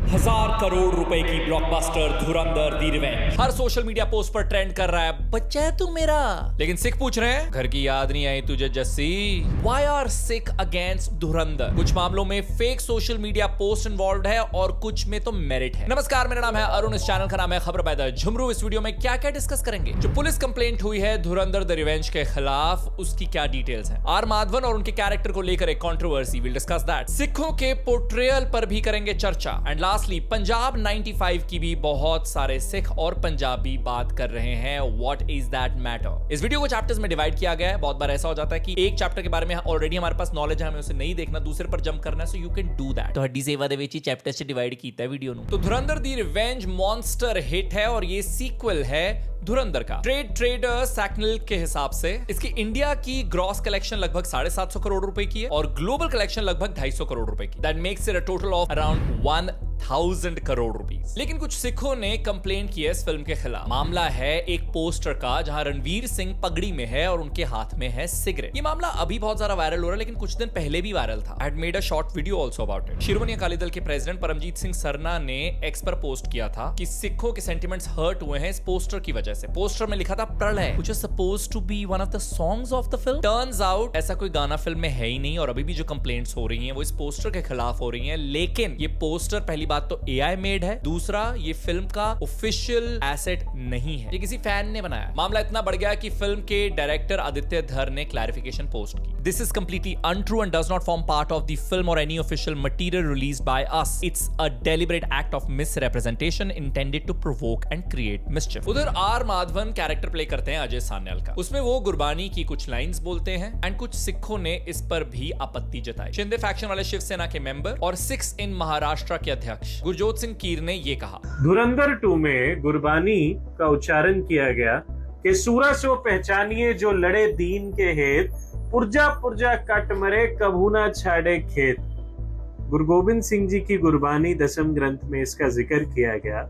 1000 करोड़ रुपए की ब्लॉकबस्टर धुरंधर दी रिवेंज हर social media post पर ट्रेंड कर रहा है, बच्चा है तू मेरा। लेकिन सिख पूछ रहे हैं, घर की याद नहीं आई तुझे Jassi? Why are Sikh against धुरंधर? कुछ मामलों में fake social media post involve है और कुछ में तो मेरिट है। नमस्कार, मेरा नाम है अरुण, इस चैनल का नाम है खबर बाय द झुमरू। इस वीडियो में क्या क्या डिस्कस करेंगे? जो पुलिस कंप्लेंट हुई है धुरंधर द रिवेंज के खिलाफ, उसकी क्या डिटेल्स हैं? आर माधवन और उनके कैरेक्टर को लेकर एक कंट्रोवर्सी, विल डिस्कस दैट। सिखों के पोर्ट्रेयल पर भी करेंगे चर्चा। एंड लास्टली पंजाब 95 की भी बहुत सारे सिख और पंजाबी बात कर रहे हैं। What is that matter? इस वीडियो को चैप्टर्स में डिवाइड किया गया है। बहुत बार ऐसा हो जाता है कि एक चैप्टर के बारे में ऑलरेडी हमारे पास नॉलेज है, हमें उसे नहीं देखना, दूसरे पर जंप करना है, so you can do that. तो हड्डी सेवा दे ਵਿੱਚ ही चैप्टर से डिवाइड कीता है वीडियो ਨੂੰ। तो धुरंधर दी रिवेंज मॉन्स्टर हिट है और ये सीक्वल है धुरंधर का। ट्रेडर सैकनल के हिसाब से इसकी इंडिया की ग्रॉस कलेक्शन लगभग 750 करोड़ रुपए की है और ग्लोबल कलेक्शन लगभग 250 करोड़ रुपए की। That makes it a total of around 1000 crore rupees. लेकिन कुछ सिखों ने कंप्लेंट की है इस फिल्म के खिलाफ। मामला है एक पोस्टर का जहां रणवीर सिंह पगड़ी में है और उनके हाथ में है सिगरेट। ये मामला अभी बहुत ज्यादा वायरल हो रहा है, लेकिन कुछ दिन पहले भी वायरल था। I had made a short video also about it. Shiromani Akali Dal के प्रेसिडेंट परमजीत सिंह सरना ने एक्स पर पोस्ट किया था कि सिखों के सेंटिमेंट्स हर्ट हुए हैं इस पोस्टर की वजह से। पोस्टर में लिखा था प्रलय, which is supposed to be one of the songs of the film. Turns out ऐसा कोई गाना फिल्म में है ही नहीं और अभी भी जो कंप्लेंट्स हो रही हैं वो इस पोस्टर के खिलाफ हो रही हैं। लेकिन ये पोस्टर पहली बात तो AI मेड है, दूसरा ये फिल्म का ऑफिशियल एसेट नहीं है, ये किसी फैन ने बनाया। मामला इतना बढ़ गया कि फिल्म के डायरेक्टर आदित्य धर ने क्लैरिफिकेशन पोस्ट की। This is completely untrue and does not form part of the film or any official material released by us. It's a deliberate act of misrepresentation intended to provoke and create mischief. उधर are Madhavan character play करते हैं अजय सान्याल का। उसमें वो गुरबानी की कुछ lines बोलते हैं एंड कुछ सिखों ने इस पर भी आपत्ति जताई। शिंदे फैक्शन वाले शिवसेना के मेंबर और सिक्स इन महाराष्ट्र के अध्यक्ष गुरजोत सिंह कीर ने ये कहा। धुरंधर 2 में गुरबानी का उच्चारण किया गया कि सूरा सो पहचानिए जो लड़े दीन के हेत, पुरजा पुरजा कट मरे कभू ना छाड़े खेत। गुरु गोविंद सिंह जी की गुरबानी दसम ग्रंथ में इसका जिक्र किया गया।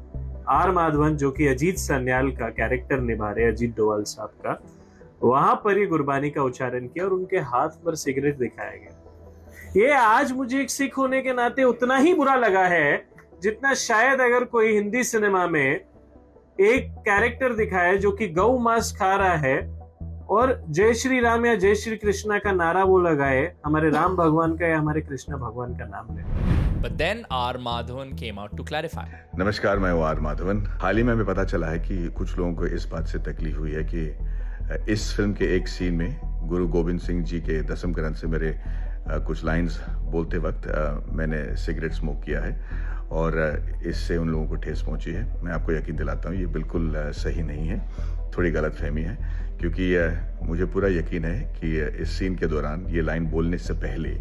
आर माधवन जो कि अजीत सान्याल का कैरेक्टर निभा रहे, अजीत डोवाल साहब का, वहां पर ये गुरबानी का उच्चारण किया और उनके हाथ पर सिगरेट दिखाया गया। ये आज मुझे एक सिख होने के नाते उतना ही बुरा लगा है जितना शायद अगर कोई हिंदी सिनेमा में एक कैरेक्टर दिखाए जो कि गौ मांस खा रहा है और जय श्री राम या जय श्री कृष्णा का नारा वो लगाए, हमारे राम भगवान का या हमारे कृष्ण भगवान का नाम ले। But then R Madhavan came out to clarify. नमस्कार, मैं हूँ आर माधवन। हाल ही में हमें पता चला है कि कुछ लोगों को इस बात से तकलीफ हुई है कि इस फिल्म के एक सीन में गुरु गोविंद सिंह जी के दसम ग्रंथ से मेरे कुछ लाइंस बोलते वक्त मैंने सिगरेट स्मोक किया है और इससे उन लोगों को ठेस पहुंची है। मैं आपको यकीन दिलाता हूँ ये बिल्कुल सही नहीं है, थोड़ी गलतफहमी है, क्योंकि मुझे पूरा यकीन है कि इस सीन के दौरान ये लाइन बोलने से पहले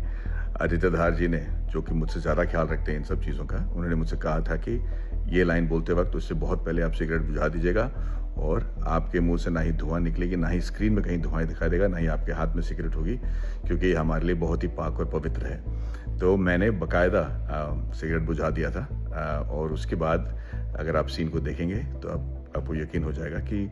आदित्य धार जी ने, जो कि मुझसे ज़्यादा ख्याल रखते हैं इन सब चीज़ों का, उन्होंने मुझसे कहा था कि ये लाइन बोलते वक्त उससे बहुत पहले आप सिगरेट बुझा दीजिएगा और आपके मुंह से ना ही धुआं निकलेगी, ना ही स्क्रीन में कहीं धुआं दिखाई देगा, ना ही आपके हाथ में सिगरेट होगी, क्योंकि ये हमारे लिए बहुत ही पाक और पवित्र है। तो मैंने बाकायदा सिगरेट बुझा दिया था और उसके बाद अगर आप सीन को देखेंगे तो आपको यकीन हो जाएगा कि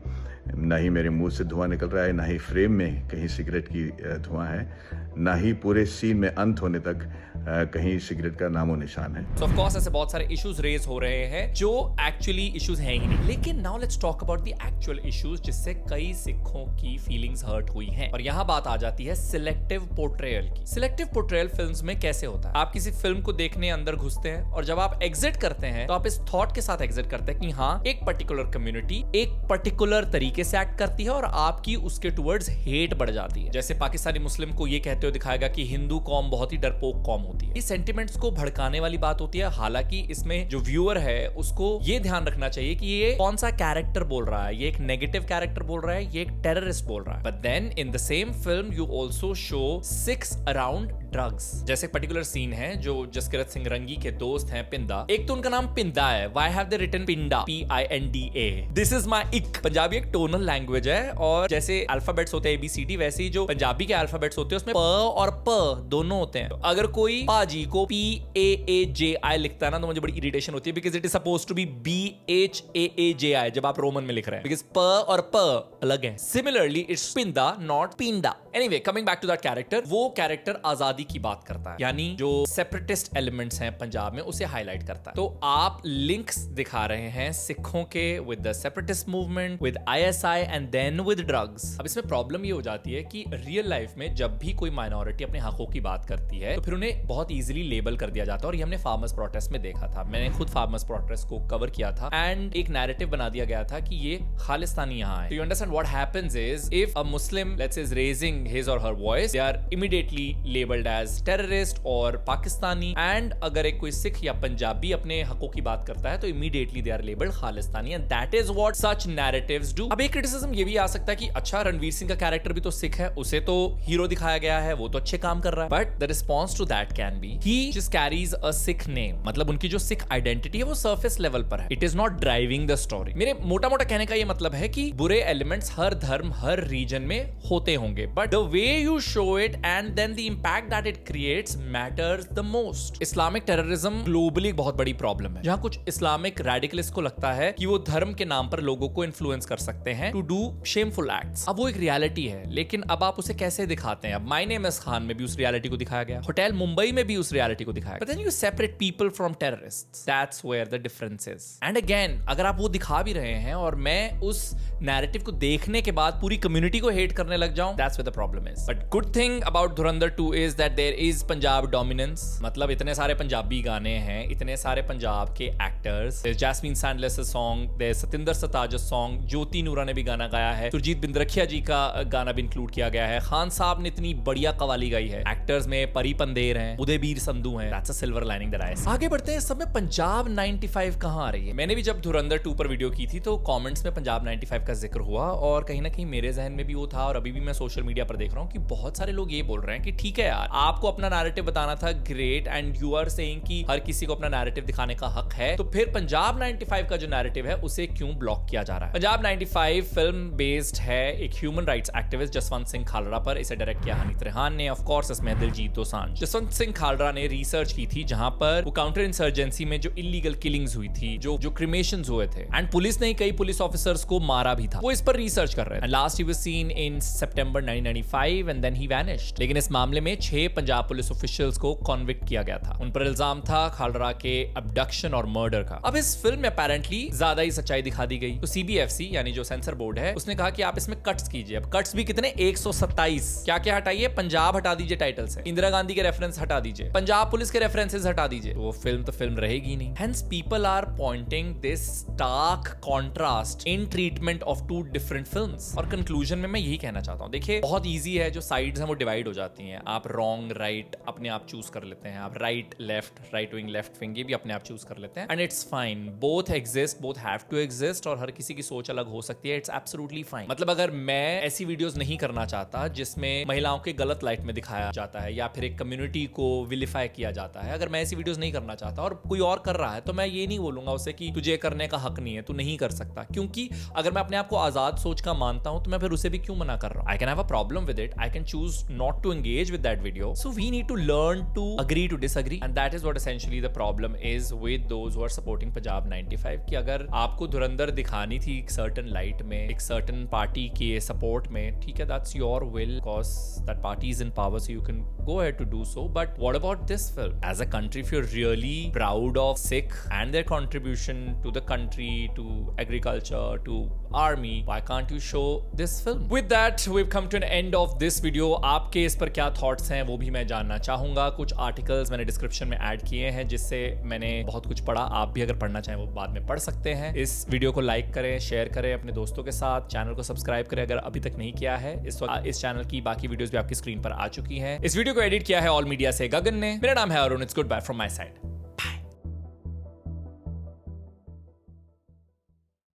ना ही मेरे मुंह से धुआं निकल रहा है, ना ही फ्रेम में कहीं सिगरेट की धुआं है, ना ही पूरे सीन में अंत होने तक कहीं सिगरेट का नामो निशान है। So of course ऐसे बहुत सारे इश्यूज रेज हो रहे हैं जो एक्चुअली इश्यूज हैं ही नहीं। लेकिन now let's talk about the actual issues जिससे कई सिखों की फीलिंग्स हर्ट हुई हैं। और यहाँ बात आ जाती है सिलेक्टिव पोर्ट्रेयल की। सिलेक्टिव पोर्ट्रेयल फिल्म्स में कैसे होता है? आप किसी फिल्म को देखने अंदर घुसते हैं और जब आप एग्जिट करते हैं तो आप इस थॉट के साथ एग्जिट करते हैं कि हाँ, एक पर्टिकुलर कम्युनिटी एक पर्टिकुलर तरीके से एक्ट करती है और आपकी उसके टुवर्ड्स हेट बढ़ जाती है। जैसे पाकिस्तानी मुस्लिम को ये कहते हुए दिखाएगा कि हिंदू कौम बहुत ही डरपोक कौम होती है। इस सेंटिमेंट्स को भड़काने वाली बात होती है। हालांकि इसमें जो व्यूअर है उसको ये ध्यान रखना चाहिए कि ये कौन सा कैरेक्टर बोल रहा है, ये एक नेगेटिव कैरेक्टर बोल रहा है, ये एक टेररिस्ट बोल रहा है। But then in the same film you also show Sikhs around drugs. जैसे पर्टिकुलर सीन है जो जसकिरत सिंह रंगी के दोस्त हैं पिंदा, एक तो उनका नाम पिंदा है, व्हाई हैव दे रिटन पिंडा, PINDA। दिस इज माय इक। पंजाबी एक टोनल लैंग्वेज है और जैसे अल्फाबेट्स होते हैं ABCD, वैसे ही जो पंजाबी के अल्फाबेट्स होते हैं उसमें प और प दोनों होते हैं। तो अगर कोई पाजी को PAAJI लिखता है ना तो मुझे बड़ी इरिटेशन होती है, because it is supposed to be BHAAJI जब आप रोमन में लिख रहे हैं, बिकॉज प और प अलग है। Similarly it's pinda not pinda. Anyway, coming back to that character, वो कैरेक्टर आजादी की बात करता है, यानी जो सेपरेटिस्ट एलिमेंट्स हैं पंजाब में उसे हाईलाइट करता है। तो आप लिंक्स दिखा रहे हैं सिखों के with the separatist movement, with ISI and then with drugs. अब इसमें प्रॉब्लम ये हो जाती है कि रियल लाइफ में जब भी कोई माइनॉरिटी अपने हकों की बात करती है तो फिर उन्हें बहुत इजीली लेबल कर दिया जाता है, और ये हमने फार्मर्स प्रोटेस्ट में देखा था। मैंने खुद फार्मर्स प्रोटेस्ट को कवर किया था एंड एक नैरेटिव बना दिया गया था कि ये खालिस्तानी यहाँ है। तो you understand what happens is if a Muslim let's say is raising his or her voice, they are immediately labelled as terrorist or Pakistani, and अगर एक कोई सिख या पंजाबी अपने हकों की बात करता है तो immediately they are labelled Khalistani, and that is what such narratives do. अब एक क्रिटिसिज्म ये भी आ सकता है कि अच्छा रणवीर सिंह का कैरेक्टर भी तो सिख है, उसे तो हीरो दिखाया गया है, वो तो अच्छे काम कर रहा है, but the response to that can be he just carries a Sikh name, मतलब उनकी जो सिख आइडेंटिटी है वो सरफेस लेवल पर है, it is not driving the story. मेरे मोटा मोटा कहने का ये मतलब है कि बुरे एलिमेंट्स हर धर्म हर रीजन में होते होंगे, but the way you show it and then the impact that it creates matters the most. Islamic terrorism globally बहुत बड़ी प्रॉब्लम है, जहां कुछ इस्लामिक रेडिकलिस्ट को लगता है कि वो धर्म के नाम पर लोगों को इन्फ्लुएंस कर सकते हैं टू डू शेमफुल एक्ट्स। अब वो एक रियलिटी है, लेकिन अब आप उसे कैसे दिखाते हैं? अब माय नेम इज खान में भी उस रियलिटी को दिखाया गया, होटल मुंबई में भी उस रियलिटी को दिखाया, but then you separate people from terrorists, that's where the difference is. And again, अगर आप वो दिखा भी रहे हैं और मैं उस नैरेटिव को देखने के बाद पूरी कम्युनिटी को हेट करने लग जाऊं, that's where the problem is. But good thing about Dhurandhar 2 is that there is Punjab dominance, मतलब इतने सारे पंजाबी गाने हैं, इतने सारे पंजाब के actors, there Jasmine Sandlas song, there Satinder Sartaaj song, Jyoti Nooran ने भी गाना गाया है, सुरजीत बिंद्रखिया जी का गाना भी इंक्लूड किया गया है, खान साहब ने इतनी बढ़िया कवाली गाई है, एक्टर्स में परी पंदेर हैं, उदयबीर संधू हैं, that's a silver lining that I see. आगे बढ़ते हैं, सब में पंजाब 95 कहां आ रही है? मैंने भी जब धुरंधर 2 पर वीडियो की थी तो कमेंट्स में पंजाब 95 का जिक्र हुआ, और कहीं ना कहीं मेरे जहन में भी वो था, और अभी भी मैं सोशल मीडिया पर देख रहा हूं कि बहुत सारे लोग ये बोल रहे हैं कि ठीक है यार, आपको अपना नैरेटिव बताना था, great, and you are saying कि हर किसी को अपना नैरेटिव दिखाने का हक है, तो फिर पंजाब 95 का जो नैरेटिव है उसे क्यों ब्लॉक किया जा रहा है? पंजाब 95 फिल्म बेस्ड है एक human rights activist Jaswant Singh Khalra पर। इसे डायरेक्ट किया हनीत रेहान ने, ऑफ कोर्स इसमें दिलजीत दोसांझ। जसवंत सिंह खालरा ने रिसर्च की थी जहां पर वो काउंटर इंसर्जेंसी में जो इलीगल किलिंग्स हुई थी, जो क्रिमेशंस हुए थे, एंड पुलिस ने कई पुलिस ऑफिसर्स को मारा भी था, वो इस पर रिसर्च कर रहे थे। Last he was seen in September 1995 and then he vanished. लेकिन इस मामले में 6 पंजाब पुलिस ऑफिशियल्स को कॉन्विक्ट किया गया था। उन पर इल्जाम था खालरा के अबडक्शन और मर्डर का। अब इस फिल्म में अपेरेंटली ज्यादा ही सच्चाई दिखा दी गई, तो CBFC यानी जो सेंसर बोर्ड है उसने कहा कि आप इसमें कट्स कीजिए। अब कट्स भी कितने? 127। क्या क्या हटाइए? पंजाब हटा दीजिए टाइटल से, इंदिरा गांधी के रेफरेंस हटा दीजिए, पंजाब पुलिस के रेफरेंसेस हटा दीजिए, वो फिल्म तो फिल्म रहेगी नहीं। Hence people are pointing this stark contrast in treatment of 2 different films. और कंक्लूजन में मैं यही कहना चाहता हूं, देखिए बहुत इजी है, जो साइड्स हैं वो डिवाइड हो जाती हैं, आप रॉन्ग राइट अपने आप चूज कर लेते हैं, आप right left, right wing left wing ये भी अपने आप चूज कर लेते हैं, and it's fine, both exist, both have to exist, और हर किसी की सोच अलग हो सकती है, इट्स एब्सोल्युटली फाइन। मतलब अगर मैं ऐसी वीडियोस नहीं करना चाहता जिसमें महिलाओं के गलत लाइट में दिखाया जाता है या फिर एक कम्युनिटी को विलिफाई किया जाता है, अगर मैं ऐसी वीडियोस नहीं करना चाहता और कोई और कर रहा है, तो मैं ये नहीं बोलूंगा उसे कि तुझे करने का हक नहीं है, तू नहीं कर सकता, क्योंकि अगर मैं अपने आप को आजाद सोच का मानता हूं तो मैं फिर उसे भी क्यों मना कर रहा हूं? I can have a problem with it, I can choose not to engage with that video, so we need to learn to agree to disagree, and that is what essentially the problem is with those who are supporting Punjab 95 कि अगर आपको धुरंधर दिखानी थी एक certain light में, एक certain party के support में, ठीक है, that's your will, because that party is in power, so you can go ahead to do so, but what about this film? As a country, if you're really proud of Sikh and their contribution to the country, to agriculture, to army, why can't you show this film? With that, we've come to an end of this video. आपके इस पर क्या thoughts हैं वो भी मैं जानना चाहूंगा। कुछ आर्टिकल्स मैंने डिस्क्रिप्शन में ऐड किए हैं जिससे मैंने बहुत कुछ पढ़ा, आप भी अगर पढ़ना चाहें वो बाद में पढ़ सकते हैं। इस वीडियो को लाइक करें, शेयर करें अपने दोस्तों के साथ, चैनल को सब्सक्राइब करें अगर अभी तक नहीं किया है। इस वक्त इस चैनल की बाकी वीडियोस भी आपकी स्क्रीन पर आ चुकी हैं। इस वीडियो को एडिट किया है ऑल मीडिया से गगन ने। मेरा नाम है Arun, it's good bye from my side.